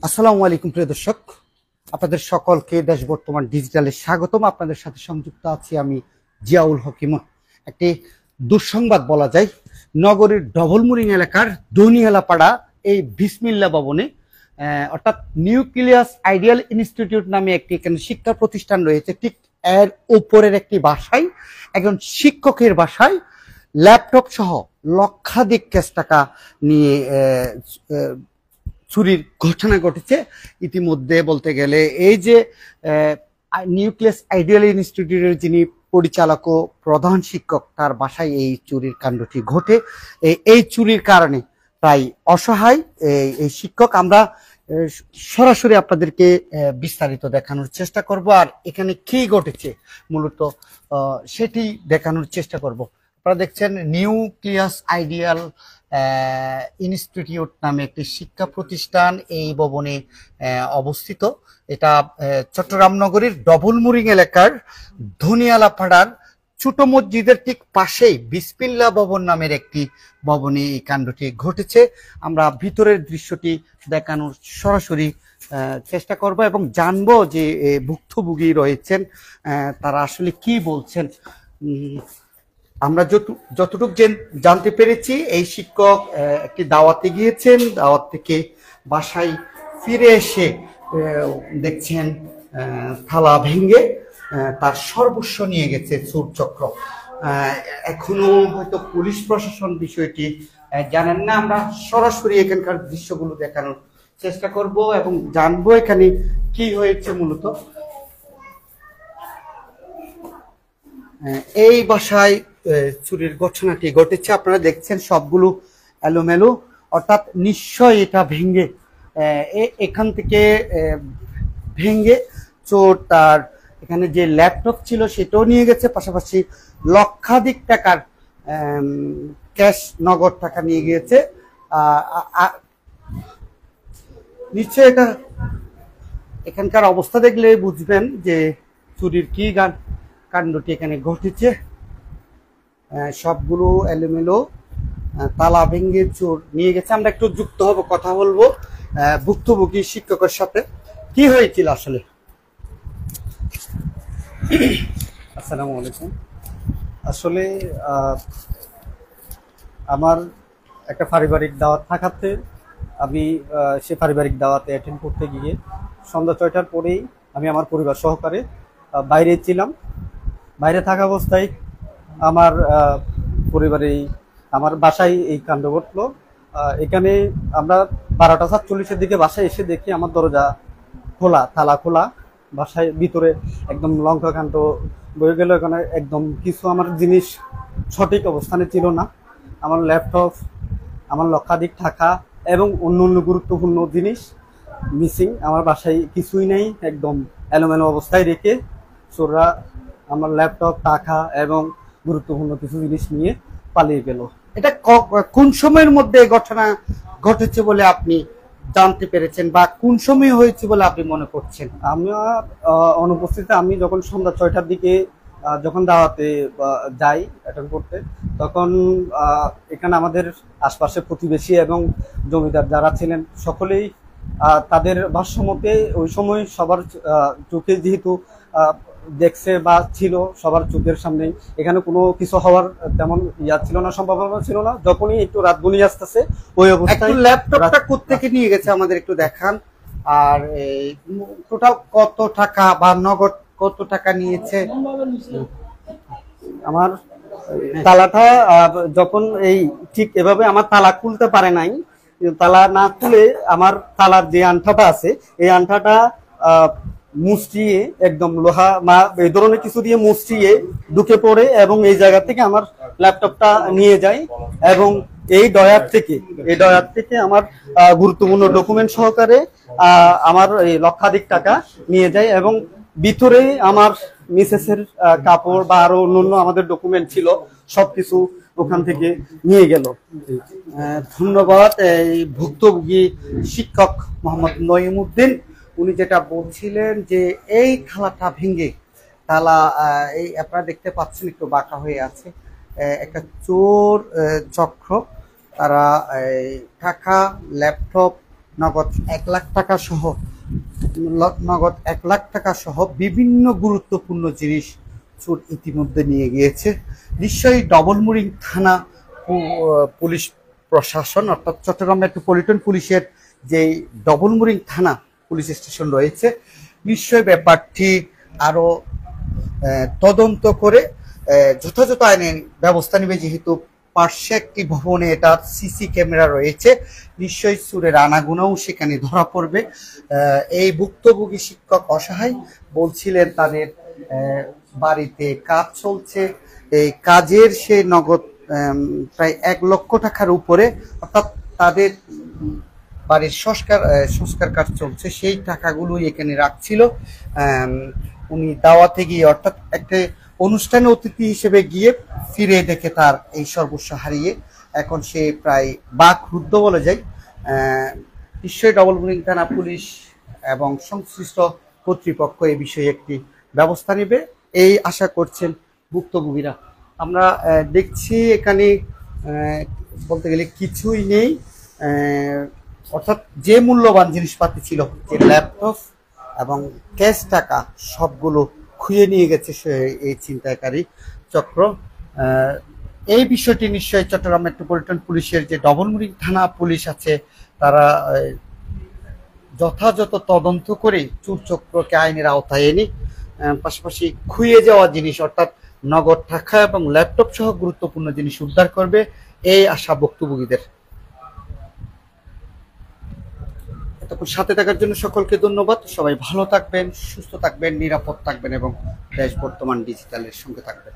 আসসালামু আলাইকুম প্রিয় দর্শক, আপনাদের সকলকে দেশ বর্তমান ডিজিটালে স্বাগতম। আপনাদের সাথে সংযুক্ত আছি আমি জিয়াউল হকিম। একটি দুঃসংবাদ বলা যায়, নগরীর ডবলমুরিং এলাকার দনিয়ালাপাড়া এই বিসমিল্লা ভবনে অর্থাৎ নিউক্লিয়াস আইডিয়াল ইনস্টিটিউট নামে একটি এখানে শিক্ষা প্রতিষ্ঠান রয়েছে। ঠিক এর উপরের একটি বাসায় একজন শিক্ষকের বাসায় ল্যাপটপ সহ লক্ষাধিক ক্যাশ টাকা নিয়ে চুরির ঘটনা ঘটেছে। ইতিমধ্যে বলতে গেলে এই যে নিউক্লিয়াস আইডিয়াল ইনস্টিটিউটের যিনি পরিচালক ও প্রধান শিক্ষক, তার বাসায় এই চুরির কাণ্ডটি ঘটে। এই চুরির কারণে প্রায় অসহায় এই শিক্ষক। আমরা সরাসরি আপনাদেরকে বিস্তারিত দেখানোর চেষ্টা করব, আর এখানে কি ঘটেছে মূলত সেটি দেখানোর চেষ্টা করব। আপনারা দেখছেন নিউক্লিয়াস আইডিয়াল ইনস্টিটিউট নামে একটি শিক্ষা প্রতিষ্ঠান এই ভবনে অবস্থিত। এটা চট্টগ্রাম নগরীর ডবলমুরিং এলাকার ধনিয়ালাপাড়ার ছোট মসজিদের ঠিক পাশেই বিসমিল্লা ভবন নামের একটি ভবনে এই কাণ্ডটি ঘটেছে। আমরা ভিতরের দৃশ্যটি দেখানোর সরাসরি চেষ্টা করব এবং জানবো যে ভুক্তভোগী রয়েছেন তারা আসলে কি বলছেন। আমরা যতটুকু জানতে পেরেছি, এই শিক্ষক একটি দাওয়াতে গিয়েছেন, দাওয়াত থেকে বাসায় ফিরে এসে দেখছেন থালা ভেঙে তার সর্বস্ব নিয়ে গেছে চোর চক্র। এখনো হয়তো পুলিশ প্রশাসন বিষয়টি জানেন না। আমরা সরাসরি এখানকার দৃশ্যগুলো দেখানোর চেষ্টা করব এবং জানবো এখানে কি হয়েছে মূলত। এই বাসায় চুরির ঘটনাটি ঘটেছে। আপনারা দেখছেন সবগুলো এলোমেলো, অর্থাৎ নিশ্চয় এটা ভেঙে এখান থেকে ভেঙে চোর তার এখানে যে ল্যাপটপ ছিল সেটাও নিয়ে গেছে, পাশাপাশি লক্ষাধিক টাকার ক্যাশ নগদ টাকা নিয়ে গিয়েছে। নিশ্চয় এটা এখানকার অবস্থা দেখলে বুঝবেন যে চুরির কি কাণ্ডটি এখানে ঘটেছে। সবগুলো এলোমেলো, তালা ভেঙে চোর নিয়ে গেছে। আমরা একটু যুক্ত হব, কথা বলবো ভুক্তভোগী শিক্ষকের সাথে। কি হয়েছিল আসলে? আসসালামু আলাইকুম। আসলে আমার একটা পারিবারিক দাওয়াত থাকাতে আমি সে পারিবারিক দাওয়াতে অ্যাটেন্ড করতে গিয়ে সন্ধ্যা 6টার পরেই আমি আমার পরিবার সহকারে বাইরে ছিলাম। বাইরে থাকা অবস্থায় আমার আমার বাসায় এই কাণ্ড ঘটলো। এখানে আমরা 12টা 47-এর দিকে বাসায় এসে দেখি আমার দরজা খোলা, তালা খোলা, বাসায় ভিতরে একদম লঙ্কা কাণ্ড বয়ে গেল। এখানে একদম কিছু আমার জিনিস সঠিক অবস্থানে ছিল না। আমার ল্যাপটপ, আমার লক্ষাধিক টাকা এবং অন্য অন্য গুরুত্বপূর্ণ জিনিস মিসিং। আমার বাসায় কিছুই নেই, একদম এলোমেলো অবস্থায় রেখে চোররা আমার ল্যাপটপ, টাকা এবং গুরুত্বপূর্ণ কিছু জিনিস নিয়ে পালিয়ে গেল। এটা কোন সময়ের মধ্যে ঘটনা ঘটেছে বলে আপনি জানতে পেরেছেন, বা কোন সময় হয়েছে বলে আপনি মনে করছেন? আমার অনুপস্থিতিতে আমি যখন সন্ধ্যা 6টার দিকে যখন দাওয়াতে যাই অ্যাটেন্ড করতে, তখন এখানে আমাদের আশপাশে প্রতিবেশী এবং জমিদার যারা ছিলেন সকলেই তাদের ভাষ্যমতে ওই সময় সবার চোখে যেহেতু দেখছে বা ছিল, সবার চোখের সামনে এখানে কোনো কিছু হওয়ার তেমন ছিল না, সম্ভাবনা ছিল না। যখনই একটু রাত গনিয়ে আসতেছে ওই অবস্থায় ল্যাপটপটা কোত্থেকে নিয়ে গেছে আমাদের একটু দেখান, আর টোটাল কত টাকা বা নগদ কত টাকা নিয়েছে? আমার তালাটা যখন এই ঠিক এভাবে আমার তালা খুলতে পারে নাই, তালা না খুলে আমার তালার যে আন্ঠাটা আছে এই আন্ঠাটা মুচড়িয়ে একদম লোহা মা এই ধরনের কিছু দিয়ে মুচড়িয়ে ঢুকে পড়ে এবং এই জায়গা থেকে আমার ল্যাপটপটা নিয়ে যায় এবং এই ডয়ার থেকে আমার গুরুত্বপূর্ণ ডকুমেন্ট সহকারে আমার এই লক্ষাধিক টাকা নিয়ে যায় এবং ভিতরে আমার মিসেসের কাপড় বা আরো অন্যান্য আমাদের ডকুমেন্ট ছিল, সবকিছু ওখান থেকে নিয়ে গেল। ধন্যবাদ। এই ভুক্তভোগী শিক্ষক মোহাম্মদ নঈমউদ্দিন, উনি যেটা বলছিলেন যে এই থালাটা ভেঙে, তালা এই আপনারা দেখতে পাচ্ছেন একটু বাঁকা হয়ে আছে, একটা চোর চক্র, তারা টাকা, ল্যাপটপ নগদ 1,00,000 টাকা সহ নগদ 1,00,000 টাকা সহ বিভিন্ন গুরুত্বপূর্ণ জিনিস চোর ইতিমধ্যে নিয়ে গিয়েছে। নিশ্চয়ই ডবল মুরিং থানা পুলিশ প্রশাসন অর্থাৎ চট্টগ্রাম মেট্রোপলিটন পুলিশের যে ডবল মুরিং থানা পুলিশ স্টেশন রয়েছে, নিশ্চয়ই ব্যাপারটি আরো তদন্ত করে যথাযথ আইনের ব্যবস্থা নেবে। যেহেতু পার্শ্বে একটি ভবনে এটা সিসি ক্যামেরা রয়েছে, নিশ্চয়ই চোরের আনাগোনাও সেখানে ধরা পড়বে। এই ভুক্তভোগী শিক্ষক অসহায় বলছিলেন তাদের বাড়িতে কাজ চলছে, এই কাজের সে নগদ প্রায় 1,00,000 টাকার উপরে, অর্থাৎ তাদের বাড়ির সংস্কার কাজ চলছে, সেই টাকাগুলো এখানে রাখছিল। উনি দাওয়াতে গিয়ে অর্থাৎ একটা অনুষ্ঠানে অতিথি হিসেবে গিয়ে ফিরে দেখে তার এই সর্বস্ব হারিয়ে এখন সে প্রায় বাকরুদ্ধ বলা যায়। নিশ্চয়ই ডবল মুরিং থানা পুলিশ এবং সংশ্লিষ্ট কর্তৃপক্ষ এই বিষয়ে একটি ব্যবস্থা নেবে এই আশা করছেন ভুক্তভোগীরা। আমরা দেখছি এখানে বলতে গেলে কিছুই নেই, অর্থাৎ যে মূল্যবান জিনিসপাতি ছিল, যে ল্যাপটপ এবং ক্যাশ টাকা সবগুলো খুইয়ে নিয়ে গেছে এই ছিনতাইকারী চক্র। এই বিষয়টি নিশ্চয়ই চট্টগ্রাম মেট্রোপলিটন পুলিশের যে ডবল মুরিং থানা পুলিশ আছে, তারা যথাযথ তদন্ত করে চোর চক্রকে আইনের আওতায় এনে পাশাপাশি খুইয়ে যাওয়া জিনিস অর্থাৎ নগদ টাকা এবং ল্যাপটপ সহ গুরুত্বপূর্ণ জিনিস উদ্ধার করবে এই আশা ভুক্তভোগীদের। এতক্ষণ সাথে থাকার জন্য সকলকে ধন্যবাদ। সবাই ভালো থাকবেন, সুস্থ থাকবেন, নিরাপদ থাকবেন এবং দেশ বর্তমান ডিজিটালের সঙ্গে থাকবেন।